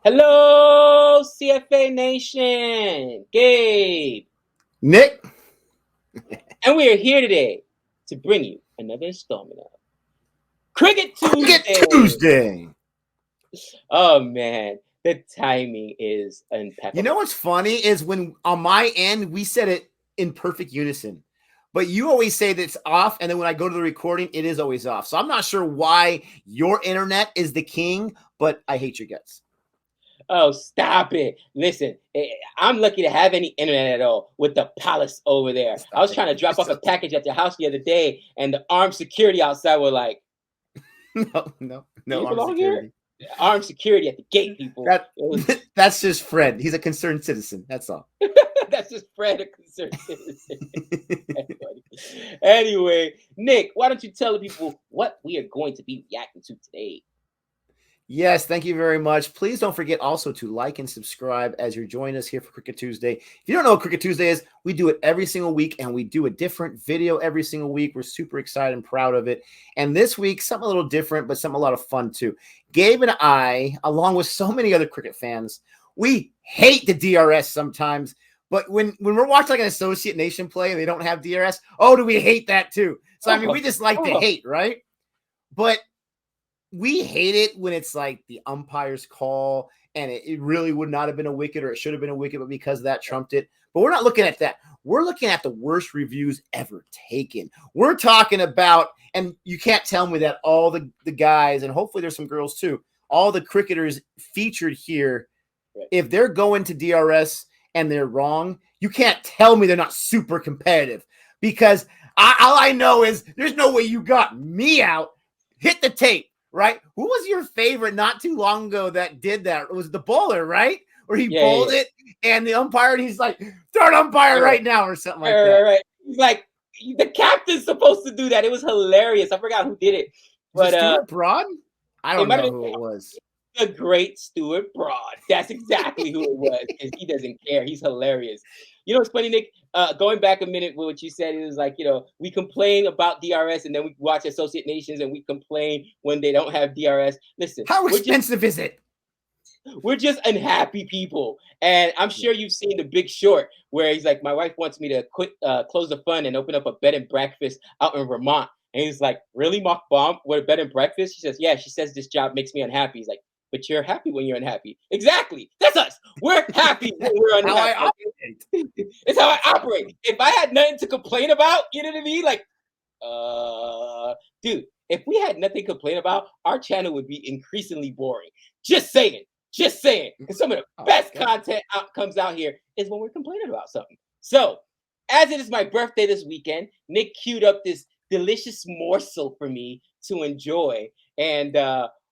Hello, CFA Nation. Gabe. Nick. And we are here today to bring you another installment of Cricket Tuesday. Oh, man. The timing is impeccable. You know what's funny is when on my end, we said it in perfect unison. But you always say that it's off, and then when I go to the recording, it is always off. So I'm not sure why your internet is the king, but I hate your guts. Oh, stop it. Listen, I'm lucky to have any internet at all with the palace over there. I was trying to drop off a package at your house the other day, and the armed security outside were like, No armed security. Armed security at the gate, people. That's just Fred. He's a concerned citizen. That's all. That's just Fred, a concerned citizen. Anyway, Nick, why don't you tell the people what we are going to be reacting to today? Yes, thank you very much. Please don't forget also to like and subscribe as you're joining us here for Cricket Tuesday. If you don't know what Cricket Tuesday is, we do it every single week, and we do a different video every single week. We're super excited and proud of it. And this week, something a little different, but something a lot of fun too. Gabe and I, along with so many other cricket fans, we hate the DRS sometimes. But when we're watching like an Associate Nation play and they don't have DRS, oh, do we hate that too? So, I mean, we just like to hate, right? But we hate it when it's like the umpire's call and it really would not have been a wicket or it should have been a wicket, but because of that trumped it. But we're not looking at that. We're looking at the worst reviews ever taken. We're talking about, and you can't tell me that all the guys, and hopefully there's some girls too, all the cricketers featured here, if they're going to DRS and they're wrong, you can't tell me they're not super competitive, because all I know is there's no way you got me out. Hit the tape. Right? Who was your favorite not too long ago that did that? It was the bowler, right? Where he bowled it and the umpire, and he's like, third umpire right now or something like that. Right. He's like, the captain's supposed to do that. It was hilarious. I forgot who did it. But Stuart Broad? I don't know who it was. The great Stuart Broad. That's exactly who it was. Because he doesn't care. He's hilarious. You know what's funny, Nick? Going back a minute with what you said, it was like, we complain about DRS and then we watch Associate Nations and we complain when they don't have DRS. Listen. How expensive is it? We're just unhappy people. And I'm sure you've seen The Big Short, where he's like, my wife wants me to close the fund and open up a bed and breakfast out in Vermont. And he's like, really, Mark Baum? What, a bed and breakfast? She says, yeah. She says, this job makes me unhappy. He's like, but you're happy when you're unhappy. Exactly. That's us. We're happy when we're unhappy. It's how I operate. If I had nothing to complain about, you know what I mean? Like, dude, if we had nothing to complain about, our channel would be increasingly boring. Just saying. Because some of the best content comes out here is when we're complaining about something. So, as it is my birthday this weekend, Nick queued up this delicious morsel for me to enjoy. And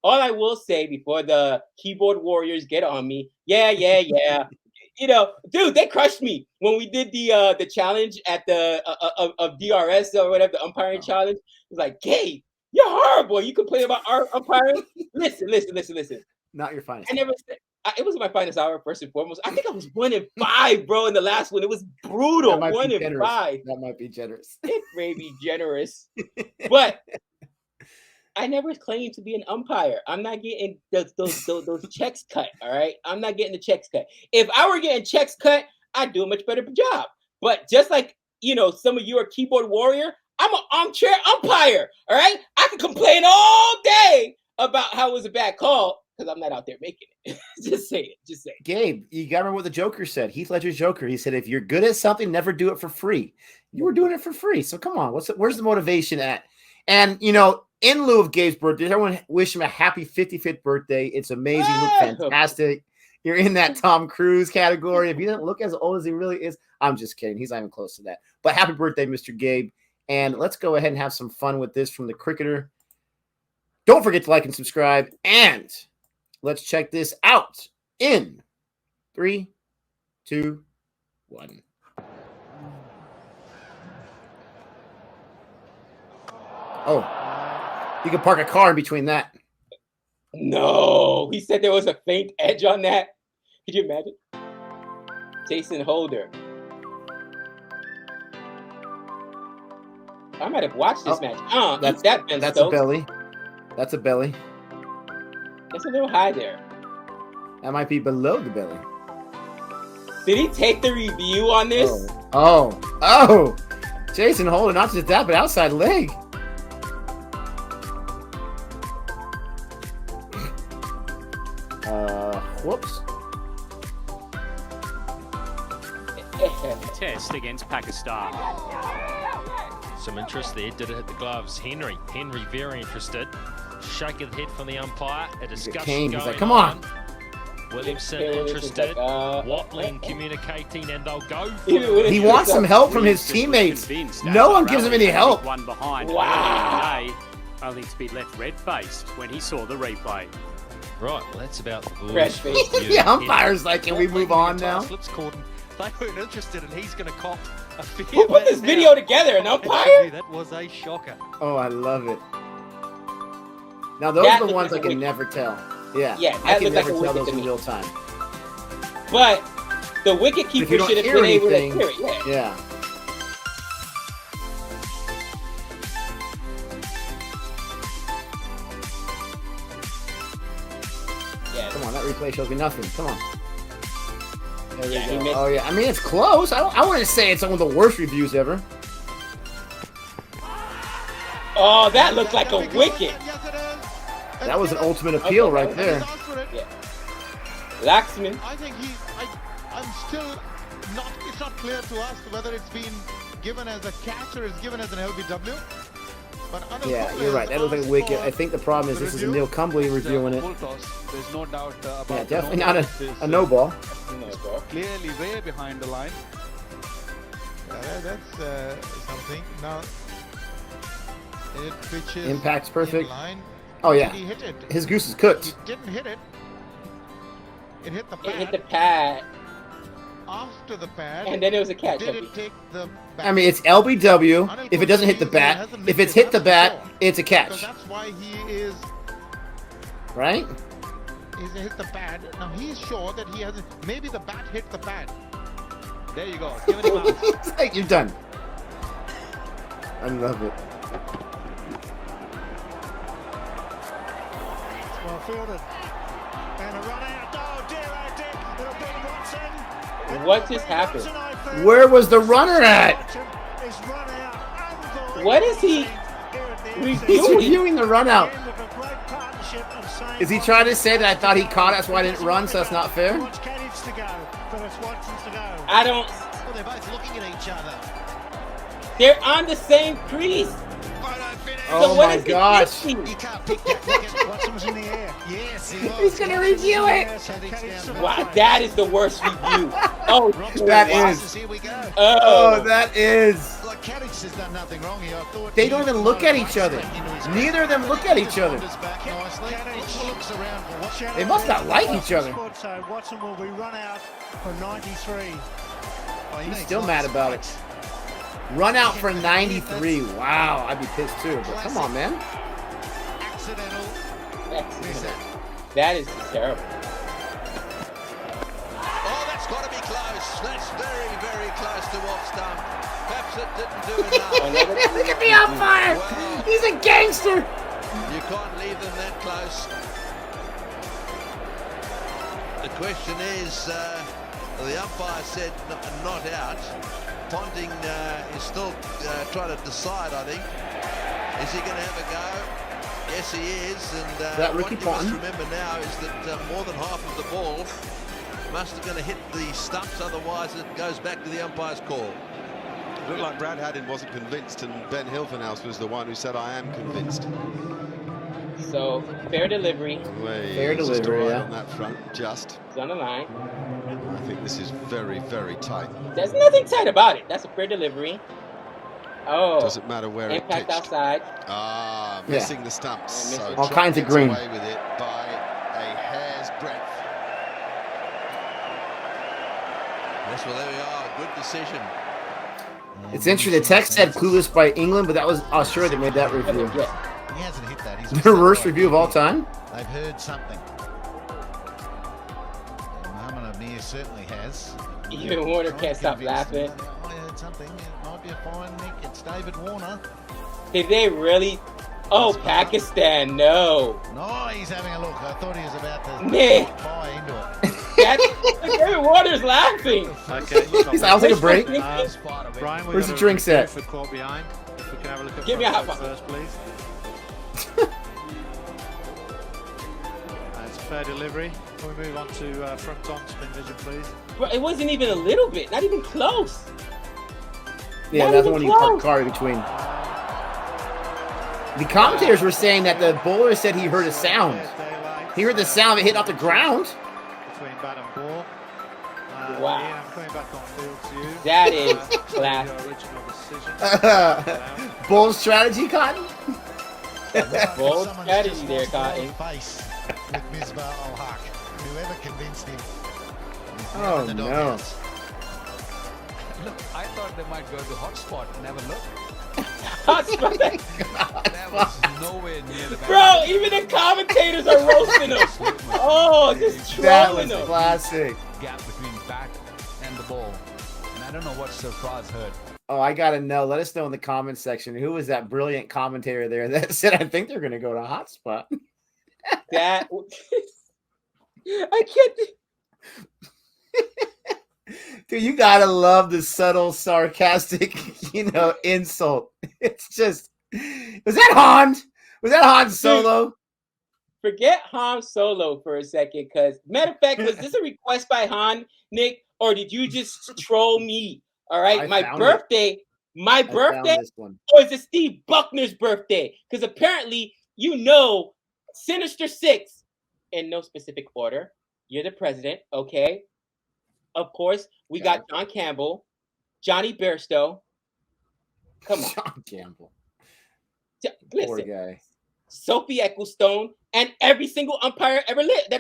all I will say before the keyboard warriors get on me, yeah. Dude, they crushed me when we did the challenge at the of DRS or whatever, the umpiring challenge. It was like, Gabe, you're horrible. You complain about our umpiring. Listen. Not your finest. I never said it was my finest hour, first and foremost. I think I was 1 in 5, bro, in the last one. It was brutal. 1 in 5. That might be generous. It may be generous. But I never claimed to be an umpire. I'm not getting those checks cut, all right? I'm not getting the checks cut. If I were getting checks cut, I'd do a much better job. But just like, some of you are keyboard warrior, I'm an armchair umpire, all right? I can complain all day about how it was a bad call because I'm not out there making it. Just say it. Gabe, you got to remember what the Joker said. Heath Ledger's Joker. He said, if you're good at something, never do it for free. You were doing it for free. So come on, where's the motivation at? And, in lieu of Gabe's birthday, everyone wish him a happy 55th birthday. It's amazing. You look fantastic. You're in that Tom Cruise category. If you didn't look as old as he really is, I'm just kidding. He's not even close to that. But happy birthday, Mr. Gabe. And let's go ahead and have some fun with this from the cricketer. Don't forget to like and subscribe. And let's check this out in 3, 2, 1. Oh. You can park a car in between that. No, he said there was a faint edge on that. Could you imagine? Jason Holder. I might have watched this match. That's a belly. That's a belly. That's a little high there. That might be below the belly. Did he take the review on this? Oh. Jason holding not just that, but outside leg. Whoops. Test against Pakistan. Some interest there. Did it hit the gloves? Henry very interested. Shake of the head from the umpire. A discussion going like, come on. Williamson interested. Watling communicating, and they'll go for it. He wants some help from his teammates. No one gives him any help. One behind. Wow. Only to be left red-faced when he saw the replay. Right, well, that's about the boys. Red-faced. The umpire's like, can we move on now? Slips caught him. They weren't interested, and he's going to cop a fair Who put this bit video now. together? An umpire? That was a shocker. Oh, I love it. Now, those That are the looks ones like I a can wicket. never tell. Yeah, Yeah, I that can looks like never a tell wicket those to in me. real time. But the wicket If you keeper don't should have hear been able to anything, hear it. Yeah. Yeah. Yeah. Come on, that replay shows me nothing. Come on. There we Yeah, he go. missed. Oh, yeah. I mean, it's close. I wouldn't say it's one of the worst reviews ever. Oh, that looked like a wicket. That was an ultimate appeal right there. Yeah. Laxman. I think I'm still not. It's not clear to us whether it's been given as a catch or it's given as an LBW. But Yeah, you're right. That looks like a wicket. I think the problem is this is a Neil Cumbly reviewing it. There's no doubt about Yeah, the definitely no not ball. a no ball. Clearly way behind the line. Yeah, that's something. Now it pitches Impact's perfect. in line. Oh, Did yeah. he hit it? His goose is cooked. He didn't hit it. It hit the It pad. hit the pad, After the pad. and then it was a catch. Did it take the I mean, it's LBW if it doesn't hit the bat. If it's hit the bat, it's a Because catch. that's why he is. Right? He's hit the pad. Now he's sure that he hasn't. Maybe the bat hit the pad. There you go. Give it him out. It's like, you're done. I love it. Well fielded. And a run out. Oh dear, it'll be Watson. What just happened? Where was the runner at? What is he He's reviewing? reviewing the run out. Is he trying to say that I thought he caught it, that's why I didn't run, so that's not fair? I don't. Well, they're both looking at each other. They're on the same crease. Oh what my is he gosh. thinking? You can't pick that cricket. Watson was in the air. Yes, he was. He's gonna review it. Wow, that is the worst review. Oh, That wow. is. Here we go. Oh, that is. Like Kadich has done nothing wrong here. I thought They don't even look at each other. Neither of them look at each other. They must not like each other. So Watson will be run out for 93. He's still mad about it. Run out for 93. Wow, I'd be pissed too. But come on, man. Accidental. That is terrible. Oh, that's got to be close. That's very, very close to off stump. Perhaps it didn't do enough. Look at the umpire. Well, He's a gangster. you can't leave them that close. The question is, the umpire said not out. Ponting is still trying to decide, I think. Is he going to have a go? Yes, he is. And That what Ricky you must Ponting? remember now is that more than half of the ball must have going to hit the stumps, otherwise it goes back to the umpire's call. It looked like Brad Haddin wasn't convinced, and Ben Hilfenhaus was the one who said, I am convinced. So, fair delivery. Fair Just a delivery, ride yeah. on that front, just. It's on the line. I think this is very, very tight. There's nothing tight about it. That's a fair delivery. Oh. Doesn't matter where it Impact pitched. outside. Ah, Yeah. missing the stumps. Yeah, So missing. All Trott kinds of gets green. away with it by a hair's breadth. Yes, well, there we are. Good decision. It's interesting. The text said clueless by England, but that was Australia that made that review. Yeah. He hasn't hit that. He's The worst review of all time. They've heard something. Muhammad Amir certainly has. Even Warner can't stop laughing. I heard something. It might be a fine, Nick. It's David Warner. Did they really Oh, Pakistan, no. No, he's having a look. I thought he was about to Nick. buy into it. David Waters laughing. Okay, I'll take a break. Brian, Where's the drink set? For caught behind. If we can have a look at Give me a hot first, please. That's a fair delivery. Can we move on to front on spin vision, please? Bro, it wasn't even a little bit, not even close. Yeah, Not that's the even one you park close. car in between. The commentators were saying that the bowler said he heard a sound. He heard the sound of it hitting off the ground. Between bat and ball. Wow. Ian, I'm coming back on field to you. That is class. Your original decision. Bold strategy, Cotton. Bold Someone's strategy just there, lost their Cotton. face with Misbah-ul-Haq. Whoever convinced him. Oh, The no. doghouse. Look, I thought they might go to hotspot and have a look. That was nowhere near the Bro, even the commentators are roasting them. Oh, just That trolling was them. classic. gap between bat and the ball. And I don't know what Surprise heard. Oh, I got to know. Let us know in the comments section. Who was that brilliant commentator there that said, I think they're going to go to hotspot? That I can't. Dude, you got to love the subtle, sarcastic, insult. It's just, was that Han? Was that Han Solo? Forget Han Solo for a second, because matter of fact, was this a request by Han, Nick, or did you just troll me? All right, I my found birthday, it. I found this one. or is it Steve Buckner's birthday? Because apparently, Sinister Six, in no specific order. You're the president, okay? Of course, we got John Campbell, Johnny Bairstow. Come on, John Campbell. Poor listen. guy. Sophie Ecclestone, and every single umpire ever lived.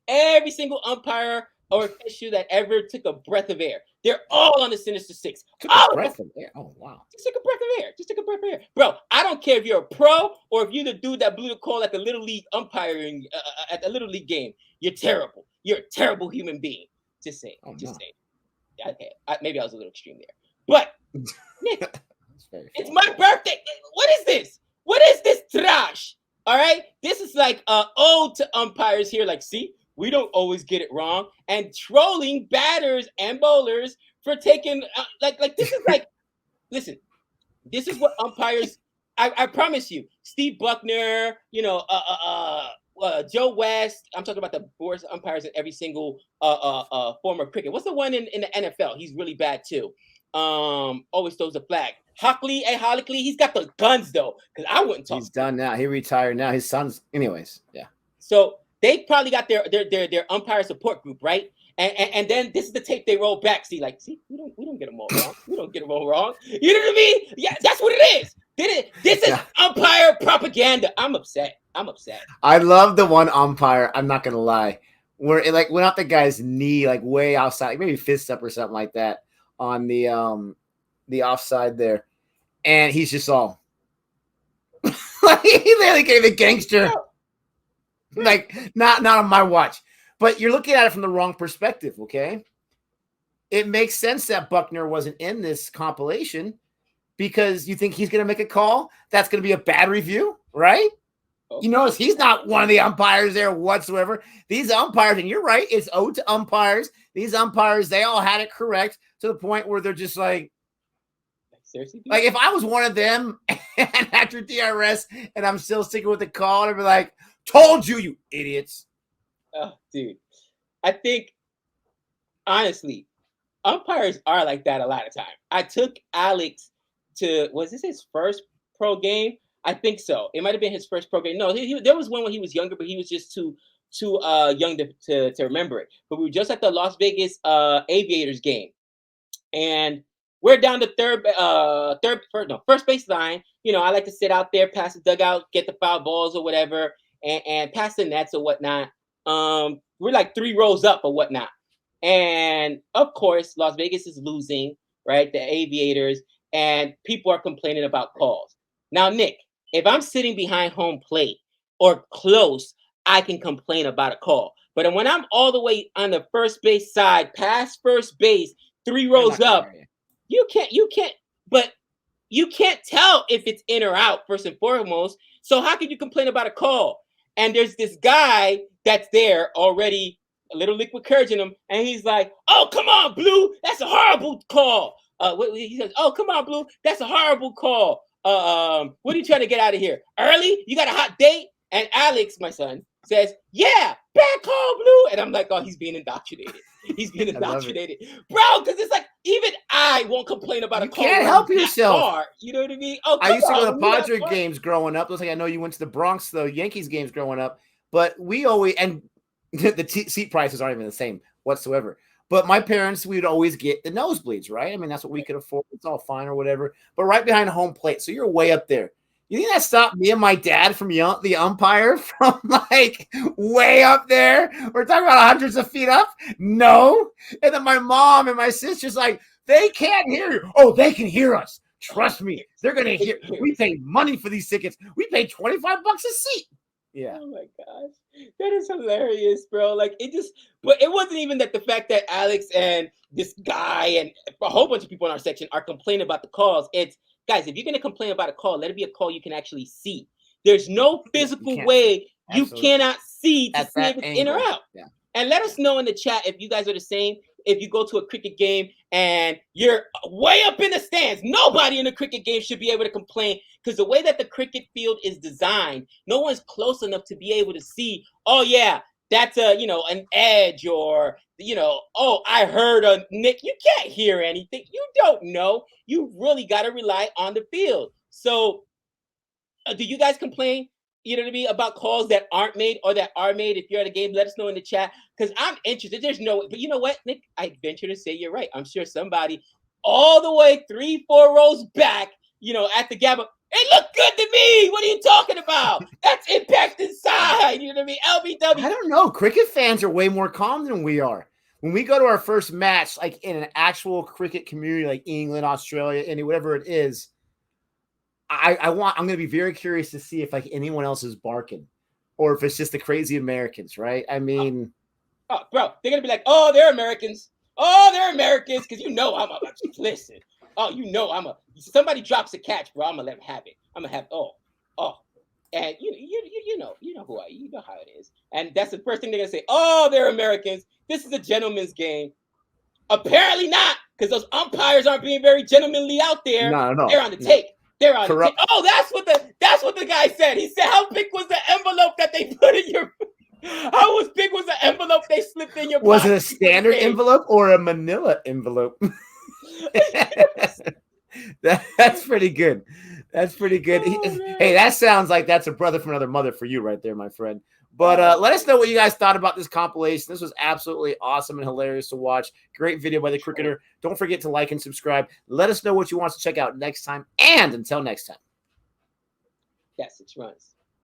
Every single umpire or official that ever took a breath of air. They're all on the Sinister Six. Took a breath of air. Oh, wow. Just take a breath of air. Just take a breath of air. Bro, I don't care if you're a pro or if you're the dude that blew the call at the Little League umpiring, at the Little League game. You're terrible. You're a terrible human being. Just saying. Just saying. Okay. Maybe I was a little extreme there. But, Nick, it's my birthday. What is this? What is this trash? All right? This is like ode to umpires here. Like, see, we don't always get it wrong. And trolling batters and bowlers for taking, like this is like, listen, this is what umpires, I promise you, Steve Buckner, Joe West, I'm talking about the worst umpires in every single form of cricket. What's the one in the NFL? He's really bad too. Always throws a flag. Hockley, he's got the guns though, because I wouldn't talk. He's done now. He retired now. His son's, anyways, yeah. So they probably got their umpire support group, right? And then this is the tape they roll back. See, we don't get them all wrong. We don't get them all wrong. You know what I mean? Yeah, that's what it is. This is umpire propaganda. I'm upset. I love the one umpire. I'm not gonna lie, where it like went off the guy's knee, like way outside, like maybe fist up or something like that on the offside there, and he's just all like he literally gave a gangster, like not on my watch. But you're looking at it from the wrong perspective. Okay, it makes sense that Buckner wasn't in this compilation because you think he's gonna make a call that's gonna be a bad review, right? You notice he's not one of the umpires there whatsoever. These umpires, and you're right, it's ode to umpires. These umpires, they all had it correct to the point where they're just like, seriously? Like if I was one of them and after DRS and I'm still sticking with the call, I'd be like, told you, you idiots. Oh, dude. I think, honestly, umpires are like that a lot of time. I took Alex to, was this his first pro game? I think so. It might have been his first pro game. No, there was one when he was younger, but he was just too young to remember it. But we were just at the Las Vegas Aviators game, and we're down to first base line. I like to sit out there, pass the dugout, get the foul balls or whatever, and pass the nets or whatnot. We're like 3 rows up or whatnot, and of course, Las Vegas is losing, right? The Aviators, and people are complaining about calls. Now, Nick, if I'm sitting behind home plate or close, I can complain about a call. But when I'm all the way on the first base side, past first base, 3 rows up, you can't tell if it's in or out, first and foremost. So how can you complain about a call? And there's this guy that's there already, a little liquid courage in him, and he's like, "Oh, come on, Blue, that's a horrible call." He says, "Oh, come on, Blue, that's a horrible call. What are you trying to get out of here? Early? You got a hot date?" And Alex, my son, says, "Yeah, bad call, Blue." And I'm like, "Oh, he's being indoctrinated. He's being indoctrinated, bro." Because it's like even I won't complain about a call. You can't help yourself. Far, you know what I mean? Oh, I used to go to Padre games growing up. Looks like I know you went to the Bronx, the Yankees games growing up. But we always, and the seat prices aren't even the same whatsoever. But my parents, we'd always get the nosebleeds, right? I mean, that's what we could afford. It's all fine or whatever. But right behind home plate, so you're way up there. You think that stopped me and my dad from the umpire from like way up there? We're talking about hundreds of feet up? No. And then my mom and my sister's like, they can't hear you. Oh, they can hear us. Trust me. They're going to hear. We pay money for these tickets. We pay $25 a seat. Yeah. Oh my gosh. That is hilarious, bro. Like but it wasn't even that the fact that Alex and this guy and a whole bunch of people in our section are complaining about the calls. It's, guys, if you're going to complain about a call, let it be a call you can actually see. There's no physical way you cannot see to see if it's in or out. Yeah. And let us know in the chat if you guys are the same. If you go to a cricket game and you're way up in the stands, nobody in a cricket game should be able to complain, because the way that the cricket field is designed, no one's close enough to be able to see, oh yeah, that's an edge, or oh, I heard a Nick. You can't hear anything. You don't know. You really got to rely on the field. So do you guys complain, you know what I mean, about calls that aren't made or that are made? If you're at a game, let us know in the chat, because I'm interested. There's no, but you know what, Nick? I venture to say you're right. I'm sure somebody all the way 3-4 rows back, at the Gabba, it looked good to me. What are you talking about? That's impact inside. You know what I mean? LBW. I don't know. Cricket fans are way more calm than we are. When we go to our first match, like in an actual cricket community, like England, Australia, whatever it is, I'm going to be very curious to see if like anyone else is barking, or if it's just the crazy Americans, right? I mean, bro, they're going to be like, oh, they're Americans. Oh, they're Americans. Because I'm a, listen. Oh, somebody drops a catch, bro. I'm going to let them have it. I'm going to have, and you know who you know how it is. And that's the first thing they're going to say. Oh, they're Americans. This is a gentleman's game. Apparently not, because those umpires aren't being very gentlemanly out there. No. They're on the take. They're on the take. Oh, that's what the guy said. He said, how big was the envelope that they put in your how big was the envelope they slipped in your Was pocket? it a standard envelope or a manila envelope? That's pretty good. That's pretty good. Hey, that sounds like that's a brother from another mother for you right there, my friend. But let us know what you guys thought about this compilation. This was absolutely awesome and hilarious to watch. Great video by the cricketer. Don't forget to like and subscribe. Let us know what you want to check out next time. And until next time. Yes, it runs.